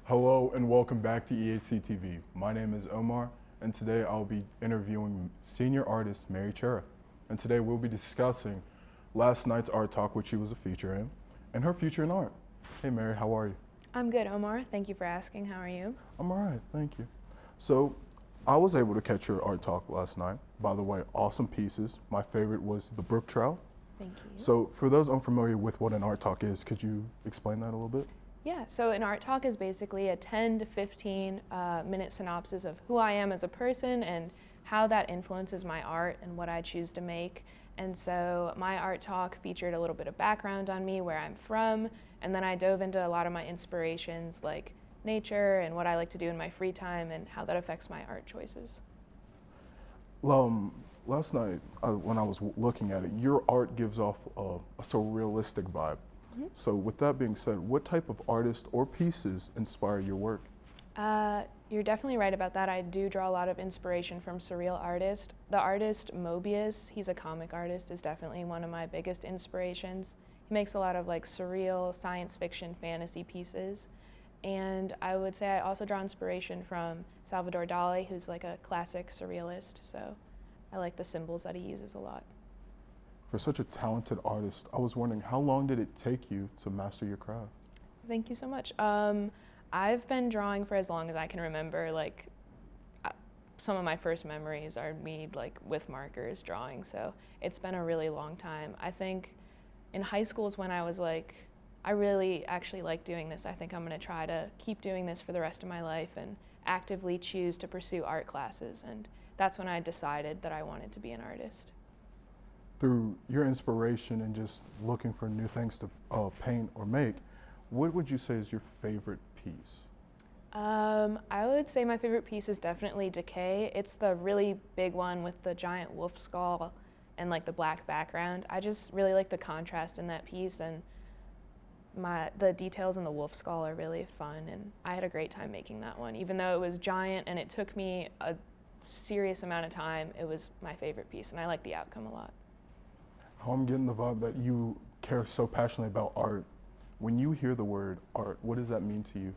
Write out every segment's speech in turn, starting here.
Hello and welcome back to EHC-TV. My name is Omar and today I'll be interviewing senior artist Mary Chura. And today we'll be discussing last night's art talk, which she was a feature in, and her future in art. Hey Mary, how are you? I'm good, Omar. Thank you for asking. How are you? I'm all right, thank you. So I was able to catch your art talk last night. By the way, awesome pieces. My favorite was the brook trout. Thank you. So for those unfamiliar with what an art talk is, could you explain that a little bit? Yeah, so an art talk is basically a 10 to 15 minute synopsis of who I am as a person and how that influences my art and what I choose to make. And so my art talk featured a little bit of background on me, where I'm from, and then I dove into a lot of my inspirations like nature and what I like to do in my free time and how that affects my art choices. Last night, when I was looking at it, your art gives off a surrealistic vibe. Mm-hmm. So with that being said, what type of artist or pieces inspire your work? You're definitely right about that. I do draw a lot of inspiration from surreal artists. The artist Mobius, he's a comic artist, is definitely one of my biggest inspirations. He makes a lot of like surreal science fiction fantasy pieces. And I would say I also draw inspiration from Salvador Dali, who's like a classic surrealist. So I like the symbols that he uses a lot. For such a talented artist, I was wondering, how long did it take you to master your craft? Thank you so much. I've been drawing for as long as I can remember. Like, some of my first memories are me like with markers drawing, so it's been a really long time. I think in high school is when I was like, I really actually like doing this. I think I'm gonna try to keep doing this for the rest of my life and actively choose to pursue art classes, and that's when I decided that I wanted to be an artist. Through your inspiration and just looking for new things to paint or make, what would you say is your favorite piece? I would say my favorite piece is definitely Decay. It's the really big one with the giant wolf skull and like the black background. I just really like the contrast in that piece, and the details in the wolf skull are really fun, and I had a great time making that one. Even though it was giant and it took me a serious amount of time, it was my favorite piece, and I like the outcome a lot. How I'm getting the vibe that you care so passionately about art. When you hear the word art, what does that mean to you?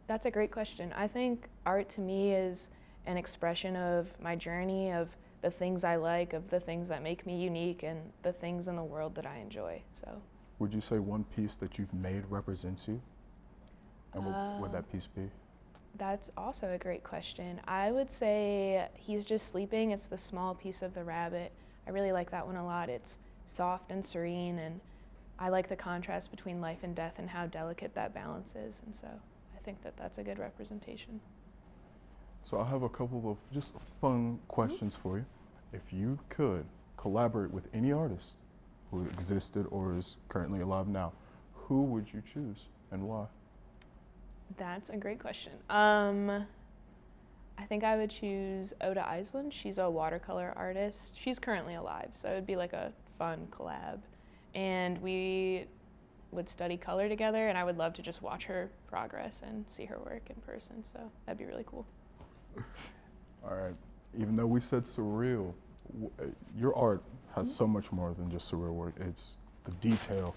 That's a great question. I think art to me is an expression of my journey, of the things I like, of the things that make me unique, and the things in the world that I enjoy. So. Would you say one piece that you've made represents you? And what would that piece be? That's also a great question. I would say He's Just Sleeping. It's the small piece of the rabbit. I really like that one a lot. It's soft and serene, and I like the contrast between life and death and how delicate that balance is, and so I think that that's a good representation. So I have a couple of just fun questions for you. If you could collaborate with any artist who existed or is currently alive now, who would you choose and why? That's a great question. I think I would choose Oda Iceland. She's a watercolor artist. She's currently alive, so it would be like a fun collab. And we would study color together, and I would love to just watch her progress and see her work in person, so that'd be really cool. All right, even though we said surreal, your art has so much more than just surreal work. It's the detail,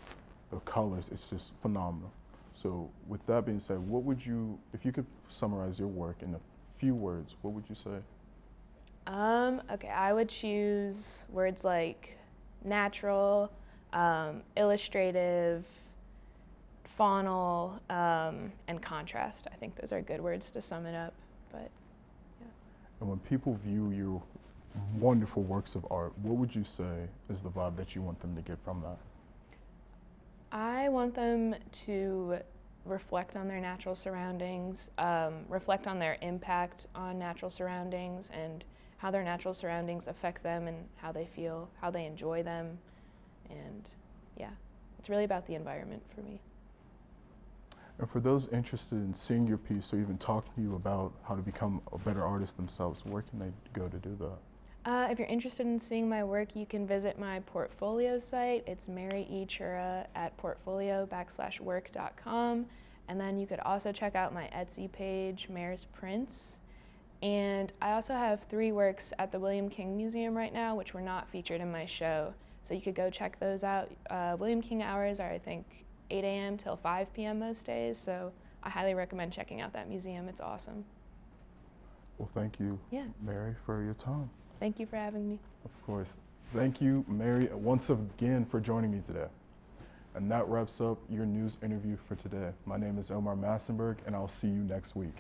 the colors, it's just phenomenal. So with that being said, what would you, if you could summarize your work in a few words, what would you say? Okay, I would choose words like natural, illustrative, faunal, and contrast. I think those are good words to sum it up, but yeah. And when people view your wonderful works of art, what would you say is the vibe that you want them to get from that? I want them to reflect on their natural surroundings, reflect on their impact on natural surroundings and how their natural surroundings affect them and how they feel, how they enjoy them. And yeah, it's really about the environment for me. And for those interested in seeing your piece or even talking to you about how to become a better artist themselves, where can they go to do that? If you're interested in seeing my work, you can visit my portfolio site. It's Mary E. Chura at portfolio_work.com. And then you could also check out my Etsy page, Mare's Prints. And I also have 3 works at the William King Museum right now, which were not featured in my show. So you could go check those out. William King hours are, I think, 8 a.m. till 5 p.m. most days. So I highly recommend checking out that museum. It's awesome. Well, thank you, Yeah. Mary, for your time. Thank you for having me. Of course. Thank you, Mary, once again for joining me today. And that wraps up your news interview for today. My name is Omar Massenberg, and I'll see you next week.